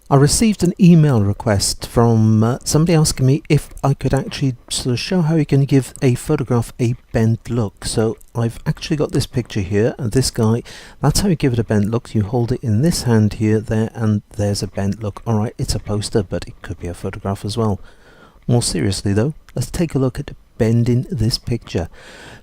I received an email request from somebody asking me if I could actually sort of show how you can give a photograph a bent look. So I've actually got this picture here, and this guy, that's how you give it a bent look. You hold it in this hand here, there, and there's a bent look. Alright, it's a poster, but it could be a photograph as well. More seriously though, let's take a look at bending this picture.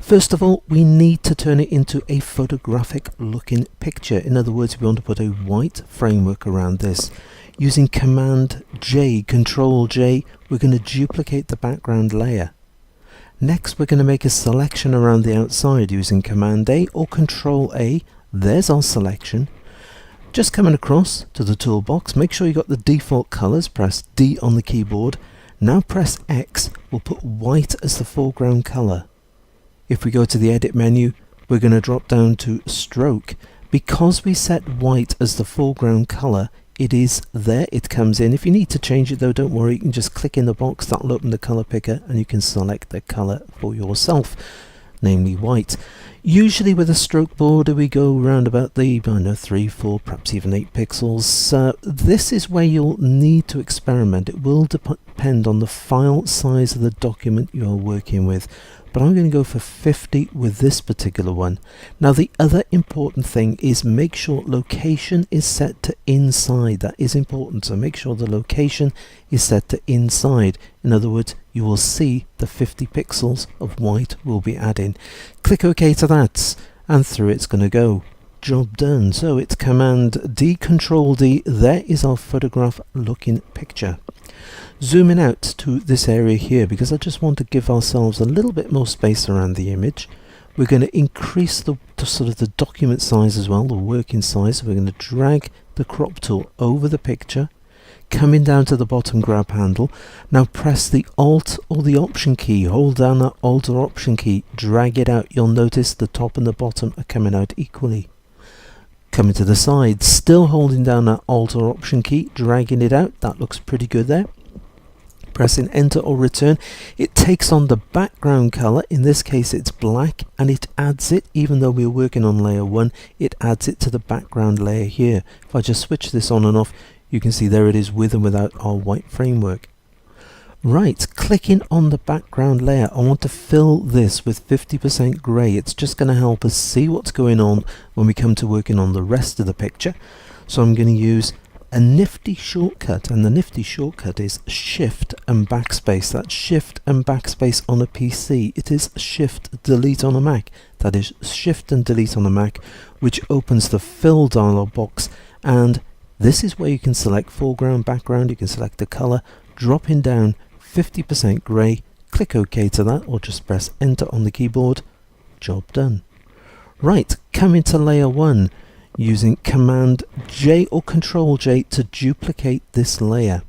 First of all, we need to turn it into a photographic looking picture. In other words, we want to put a white framework around this. Using Command J, Control J, we're going to duplicate the background layer. Next, we're going to make a selection around the outside using Command A or Control A. There's our selection. Just coming across to the toolbox, make sure you got the default colors, press D on the keyboard. Now press X, we'll put white as the foreground color. If we go to the edit menu, we're going to drop down to stroke. Because we set white as the foreground color, it is there, it comes in. If you need to change it though, don't worry, you can just click in the box, that'll open the color picker and you can select the color for yourself, namely white. Usually with a stroke border we go around about the, I don't know, 3, 4, perhaps even 8 pixels. This is where you'll need to experiment. It will depend on the file size of the document you are working with. But I'm going to go for 50 with this particular one. Now the other important thing is make sure location is set to inside. That is important, so make sure the location is set to inside. In other words, you will see the 50 pixels of white we'll be adding. Click OK to that, and through it's going to go. Job done. So it's Command D, Control D. There is our photograph looking picture. Zooming out to this area here, because I just want to give ourselves a little bit more space around the image. We're going to increase the sort of the document size as well, the working size. So we're going to drag the crop tool over the picture, coming down to the bottom grab handle. Now press the Alt or the Option key, hold down that Alt or Option key, drag it out. You'll notice the top and the bottom are coming out equally. Coming to the side, still holding down that Alt or Option key, dragging it out. That looks pretty good there. Pressing Enter or Return, it takes on the background color. In this case it's black, and it adds it, even though we're working on layer 1, it adds it to the background layer here. If I just switch this on and off, you can see there it is with and without our white framework. Right, clicking on the background layer, I want to fill this with 50% grey. It's just going to help us see what's going on when we come to working on the rest of the picture. So I'm going to use a nifty shortcut, and the nifty shortcut is Shift and Backspace. That's Shift and Backspace on a PC. It is Shift Delete on a Mac. That is Shift and Delete on a Mac, which opens the Fill dialog box, and this is where you can select foreground, background, you can select the color, dropping down 50% grey, click OK to that, or just press Enter on the keyboard. Job done. Right, coming to layer 1. Using Command J or Control J to duplicate this layer.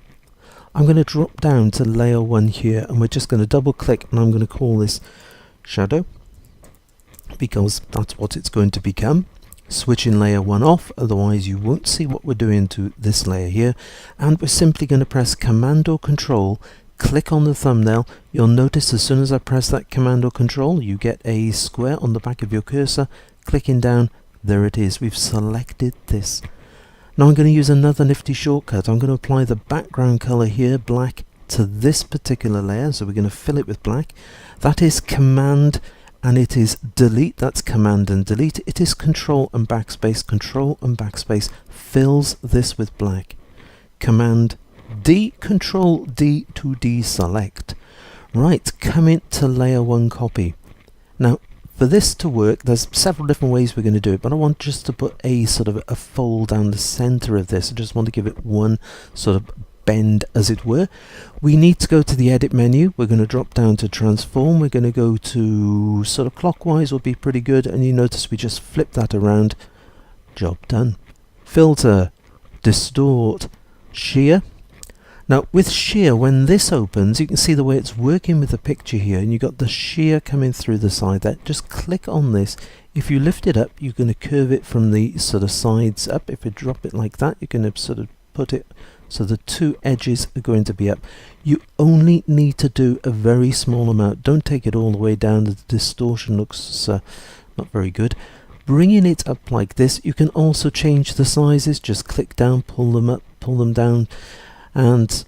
I'm going to drop down to layer 1 here, and we're just going to double click, and I'm going to call this shadow, because that's what it's going to become. Switching layer 1 off, otherwise you won't see what we're doing to this layer here. And we're simply going to press Command or Control, click on the thumbnail. You'll notice as soon as I press that Command or Control, you get a square on the back of your cursor. Clicking down, there it is, we've selected this. Now I'm going to use another nifty shortcut. I'm going to apply the background color here, black, to this particular layer. So we're going to fill it with black. That is Command and it is Delete. That's Command and Delete. It is Control and Backspace. Control and Backspace fills this with black. Command D, Control D to deselect. Right, coming to layer 1 copy. Now for this to work, there's several different ways we're going to do it, but I want just to put a sort of a fold down the center of this. I just want to give it one sort of bend, as it were. We need to go to the edit menu. We're going to drop down to transform. We're going to go to sort of clockwise, will be pretty good, and you notice we just flip that around. Job done. Filter, distort, shear. Now with shear, when this opens, you can see the way it's working with the picture here, and you've got the shear coming through the side there. Just click on this. If you lift it up, you're going to curve it from the sort of sides up. If you drop it like that, you're going to sort of put it so the two edges are going to be up. You only need to do a very small amount. Don't take it all the way down. The distortion looks not very good. bringing it up like this. You can also change the sizes, just click down, pull them up, pull them down, and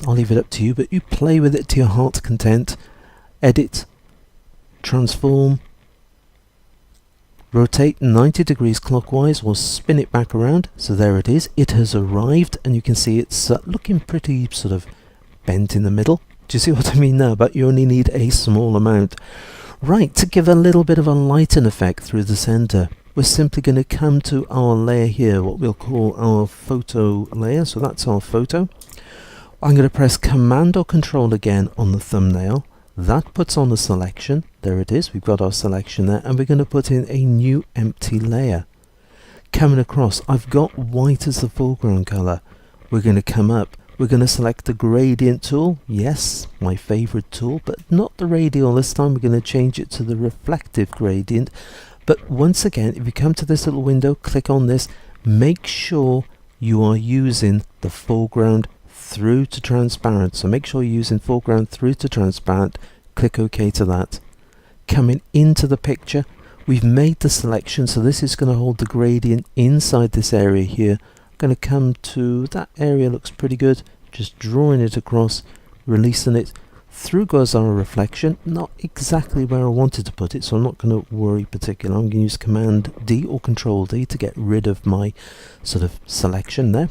I'll leave it up to you, but you play with it to your heart's content. Edit, transform, rotate 90 degrees clockwise or spin it back around. So there it is, it has arrived, and you can see it's looking pretty sort of bent in the middle. Do you see what I mean now? But you only need a small amount. Right, to give a little bit of a lighten effect through the center, we're simply going to come to our layer here, what we'll call our photo layer. So that's our photo. I'm going to press Command or Control again on the thumbnail. That puts on a selection. There it is, we've got our selection there, and we're going to put in a new empty layer. Coming across, I've got white as the foreground color. We're going to come up. We're going to select the gradient tool. Yes, my favorite tool, but not the radial this time. We're going to change it to the reflective gradient. But once again, if you come to this little window, click on this, make sure you are using the foreground through to transparent. So make sure you're using foreground through to transparent. Click OK to that. Coming into the picture, we've made the selection, so this is going to hold the gradient inside this area here. Going to come to that area, looks pretty good, just drawing it across, releasing it. Through goes our reflection, not exactly where I wanted to put it, so I'm not going to worry particularly. I'm going to use Command D or Control D to get rid of my sort of selection there.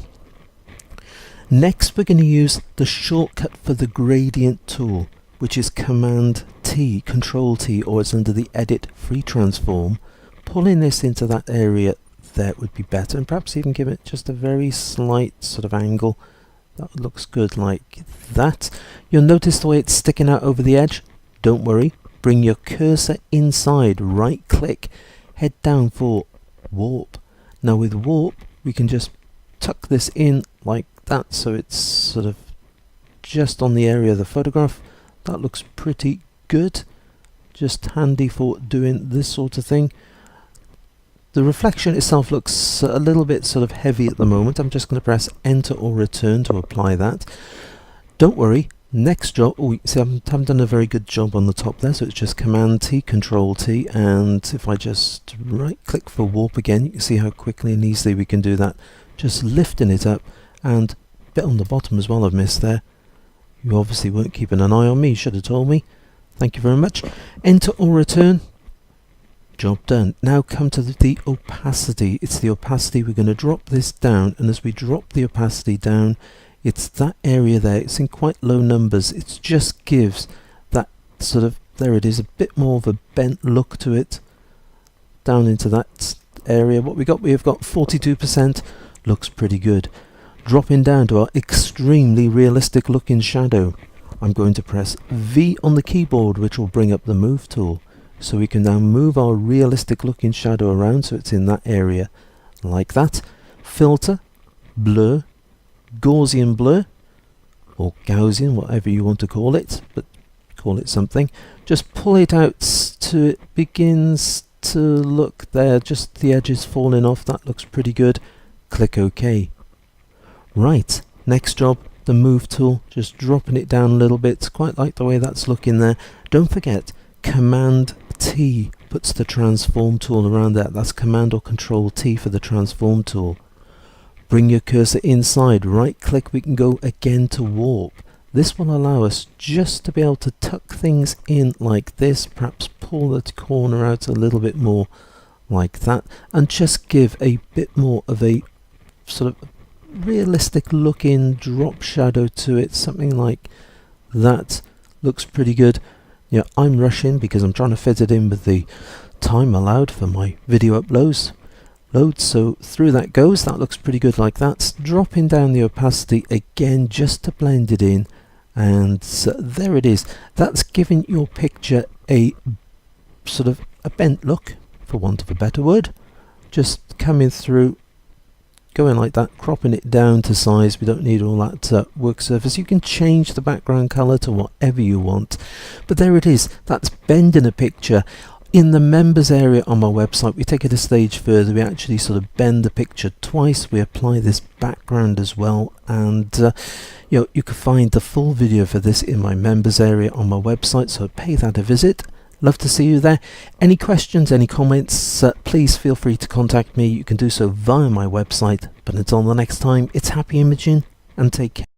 Next we're going to use the shortcut for the gradient tool, which is Command T, Control T, or it's under the Edit Free Transform. Pulling this into that area there would be better, and perhaps even give it just a very slight sort of angle. That looks good like that. You'll notice the way it's sticking out over the edge. Don't worry, bring your cursor inside, right click, head down for warp. Now with warp we can just tuck this in like that, so it's sort of just on the area of the photograph. That looks pretty good, just handy for doing this sort of thing. The reflection itself looks a little bit sort of heavy at the moment. I'm just going to press Enter or Return to apply that. Don't worry, next job, oh, see, I haven't done a very good job on the top there, so it's just Command T, Control T, and if I just right click for warp again, you can see how quickly and easily we can do that. Just lifting it up, and a bit on the bottom as well I've missed there. You obviously weren't keeping an eye on me, you should have told me. Thank you very much. Enter or Return. Job done. Now come to the opacity. It's the opacity. We're going to drop this down, and as we drop the opacity down, it's that area there. It's in quite low numbers. It just gives that sort of, there it is, a bit more of a bent look to it. Down into that area. What we got? We have got 42%. Looks pretty good. Dropping down to our extremely realistic looking shadow. I'm going to press V on the keyboard, which will bring up the Move tool. So we can now move our realistic looking shadow around so it's in that area like that. Filter, blur, Gaussian blur, or Gaussian, whatever you want to call it, but call it something. Just pull it out to it begins to look there, just the edges falling off. That looks pretty good. Click OK. Right, next job, the Move tool, just dropping it down a little bit. Quite like the way that's looking there. Don't forget, Command T puts the transform tool around that. That's Command or Control T for the transform tool. Bring your cursor inside, right click, we can go again to warp. This will allow us just to be able to tuck things in like this, perhaps pull the corner out a little bit more like that, and just give a bit more of a sort of realistic looking drop shadow to it, something like that. Looks pretty good. Yeah, I'm rushing because I'm trying to fit it in with the time allowed for my video uploads. So through that goes. That looks pretty good like that. Dropping down the opacity again just to blend it in, and there it is. That's giving your picture a sort of a bent look, for want of a better word. Just coming through, going like that, cropping it down to size. We don't need all that work surface. You can change the background color to whatever you want, but there it is. That's bending a picture. In the members area on my website, we take it a stage further. We actually sort of bend the picture twice. We apply this background as well, and you know, you can find the full video for this in my members area on my website, so pay that a visit. Love to see you there. Any questions, any comments, please feel free to contact me. You can do so via my website. But until the next time, it's happy imaging and take care.